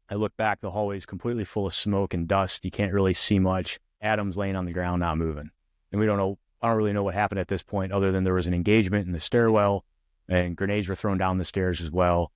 I look back, the hallway is completely full of smoke and dust. You can't really see much. Adam's laying on the ground, not moving. And I don't really know what happened at this point other than there was an engagement in the stairwell and grenades were thrown down the stairs as well.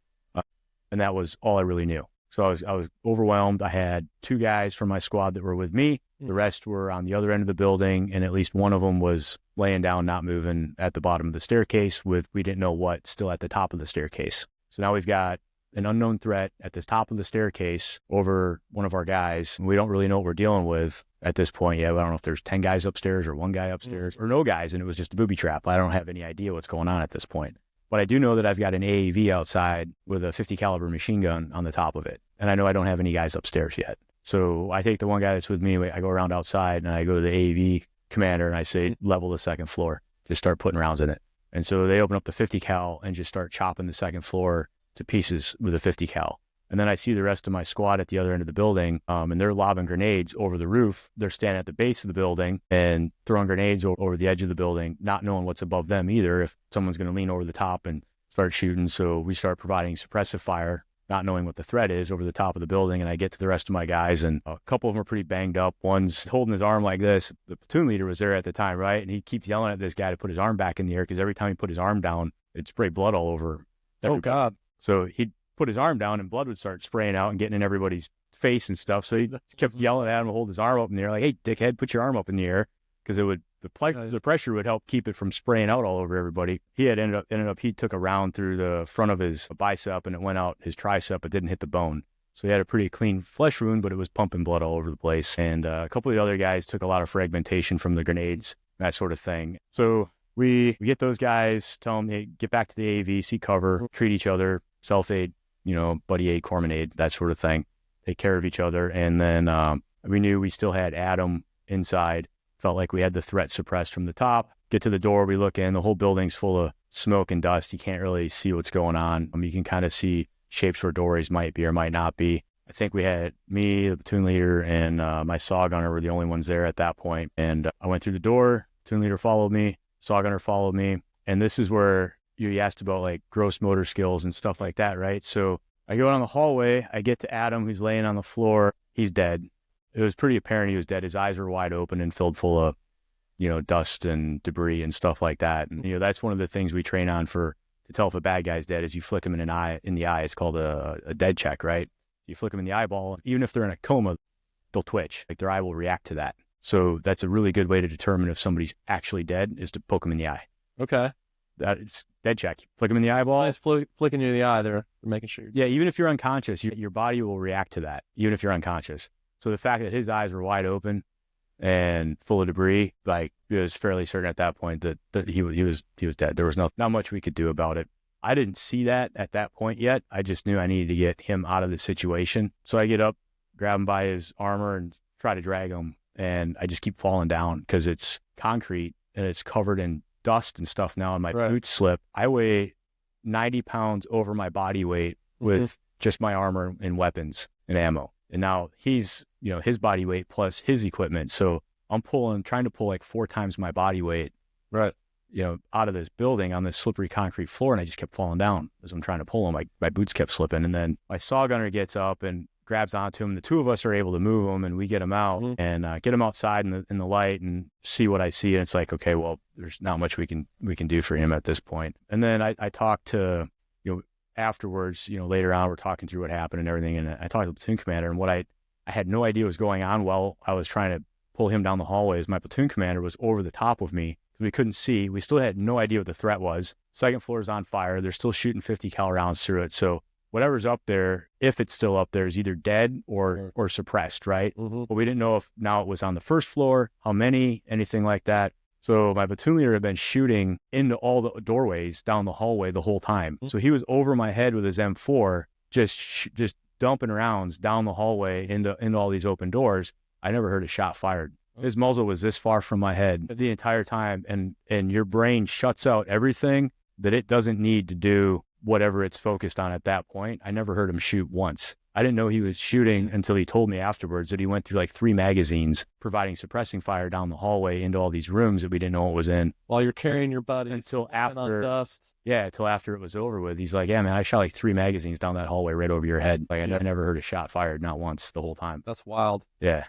And that was all I really knew. So I was overwhelmed. I had 2 guys from my squad that were with me. The rest were on the other end of the building, and at least one of them was laying down, not moving at the bottom of the staircase with, we didn't know what, still at the top of the staircase. So now we've got an unknown threat at the top of the staircase over one of our guys. We don't really know what we're dealing with at this point yet. I don't know if there's 10 guys upstairs or 1 guy upstairs or no guys, and it was just a booby trap. I don't have any idea what's going on at this point. But I do know that I've got an AAV outside with a 50 caliber machine gun on the top of it. And I know I don't have any guys upstairs yet. So I take the one guy that's with me, I go around outside and I go to the AAV commander and I say, level the second floor, just start putting rounds in it. And so they open up the 50 cal and just start chopping the second floor to pieces with a 50 cal. And then I see the rest of my squad at the other end of the building, and they're lobbing grenades over the roof. They're standing at the base of the building and throwing grenades over the edge of the building, not knowing what's above them either, if someone's going to lean over the top and start shooting. So we start providing suppressive fire, not knowing what the threat is, over the top of the building. And I get to the rest of my guys, and a couple of them are pretty banged up. One's holding his arm like this. The platoon leader was there at the time, right? And he keeps yelling at this guy to put his arm back in the air because every time he put his arm down, it'd spray blood all over everybody. Oh, God. So he'd put his arm down and blood would start spraying out and getting in everybody's face and stuff. So he kept yelling at him to hold his arm up in the air, like, hey, dickhead, put your arm up in the air, because the pressure would help keep it from spraying out all over everybody. He had ended up he took a round through the front of his bicep and it went out his tricep, but didn't hit the bone. So he had a pretty clean flesh wound, but it was pumping blood all over the place. And a couple of the other guys took a lot of fragmentation from the grenades, that sort of thing. So we get those guys, tell them, hey, get back to the AAV, seek cover, treat each other, self-aid, buddy aid, corpsman aid, that sort of thing. Take care of each other. And then we knew we still had Adam inside. Felt like we had the threat suppressed from the top. Get to the door, we look in, the whole building's full of smoke and dust. You can't really see what's going on. You can kind of see shapes where doorways might be or might not be. I think we had me, the platoon leader, and my saw gunner were the only ones there at that point. And I went through the door, platoon leader followed me, saw gunner followed me. And this is where you asked about like gross motor skills and stuff like that, right? So I go down the hallway, I get to Adam, who's laying on the floor. He's dead. It was pretty apparent he was dead. His eyes were wide open and filled full of, dust and debris and stuff like that. And, that's one of the things we train on to tell if a bad guy's dead is you flick him in the eye. It's called a dead check, right? You flick them in the eyeball. Even if they're in a coma, they'll twitch. Like their eye will react to that. So that's a really good way to determine if somebody's actually dead is to poke them in the eye. Okay. That is dead check. Flick them in the eyeball. It's flicking you in the eye. They're making sure. Yeah, even if you're unconscious, your body will react to that, even if you're unconscious. So the fact that his eyes were wide open and full of debris, like it was fairly certain at that point that he was dead. There was not much we could do about it. I didn't see that at that point yet. I just knew I needed to get him out of the situation. So I get up, grab him by his armor and try to drag him. And I just keep falling down because it's concrete and it's covered in dust and stuff now, and my boots slip. I weigh 90 pounds over my body weight with just my armor and weapons and ammo. And now he's, his body weight plus his equipment. So I'm trying to pull like 4 times my body weight, out of this building on this slippery concrete floor. And I just kept falling down as I'm trying to pull him. My boots kept slipping. And then my saw gunner gets up and grabs onto him. The 2 of us are able to move him and we get him out and get him outside in the light and see what I see. And it's like, okay, well, there's not much we can do for him at this point. And then I talked to, afterwards, later on, we're talking through what happened and everything. And I talked to the platoon commander, and what I had no idea was going on while I was trying to pull him down the hallways. My platoon commander was over the top of me because we couldn't see. We still had no idea what the threat was. Second floor is on fire. They're still shooting 50 cal rounds through it. So whatever's up there, if it's still up there, is either dead or suppressed, right? But we didn't know if now it was on the first floor, how many, anything like that. So my platoon leader had been shooting into all the doorways down the hallway the whole time. So he was over my head with his M4, just dumping rounds down the hallway into all these open doors. I never heard a shot fired. His muzzle was this far from my head the entire time. And your brain shuts out everything that it doesn't need to do whatever it's focused on at that point. I never heard him shoot once. I didn't know he was shooting until he told me afterwards that he went through like 3 magazines providing suppressing fire down the hallway into all these rooms that we didn't know what was in. While you're carrying your body until after dust. Yeah, until after it was over with. He's like, yeah, man, I shot like 3 magazines down that hallway right over your head. Like, I never heard a shot fired, not once the whole time. That's wild. Yeah.